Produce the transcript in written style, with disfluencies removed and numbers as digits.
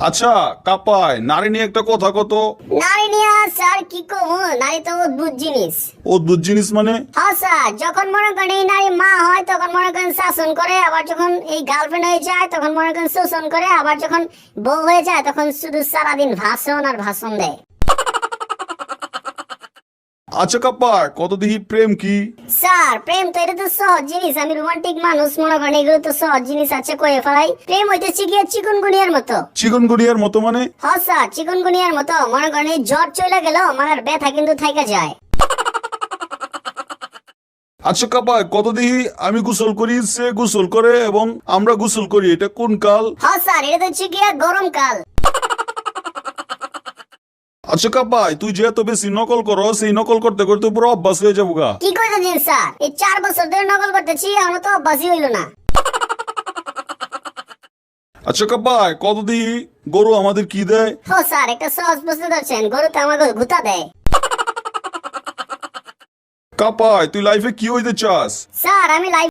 আচ্ছা কাপায় নারী নিয়ে একটা কথা কত। নারী নিয়ে স্যার কি কমু, নারী তো অদ্ভুত জিনিস। অদ্ভুত জিনিস মানে? হ্যাঁ স্যার, যখন মনে করেন এই নারী মা হয় তখন মনে করেন শাসন করে, আবার যখন এই গার্লফ্রেন্ড হয়ে যায় তখন মনে করেন শোষণ করে, আবার যখন বউ হয়ে যায় তখন শুধু সারাদিন ভাষণ আর ভাষণ দেয়। আচ্ছা কাপায় কত দেখি প্রেম কি? স্যার প্রেম তো এটা তো সহজ জিনিস, আমি রোমান্টিক মানুষ, মনে করেন এগুলো তো সহজ জিনিস আছে, কয়ে ফেলাই। প্রেম হইতেছে গিয়ে চিকুনগুনিয়ার মতো। চিকনগুনিয়ার মতো মানে? হ্যাঁ স্যার, চিকুনগুনিয়ার মতো। মনে করেন এই জ্বর চলে গেল, আমার ব্যথা কিন্তু থাইকা যায়। আচ্ছা কাপায় কত দেখি আমি গোসল করি, সে গোসল করে এবং আমরা গোসল করি, এটা কোন কাল? হ্যাঁ স্যার, এটা তো হচ্ছে গিয়ে গরমকাল। আচ্ছা কাপায় তুই যে এত বেশি নকল করো, সেই নকল করতে করতে পুরো অভ্যাস হয়ে যাবো গা। কি কইতেছেন স্যার? এই 4 বছর ধরে নকল করতেছি, এখনো তো অভ্যাসই হইল না। আচ্ছা কাপায় কত দেখি গরু আমাদের কি দেয়? ও স্যার, একটা সহজ প্রশ্ন ধরছেন, গরু তো আমাকে গুতা দেয়। কাপায় তুই লাইফে কি হইতে চাস? স্যার আমি লাইফ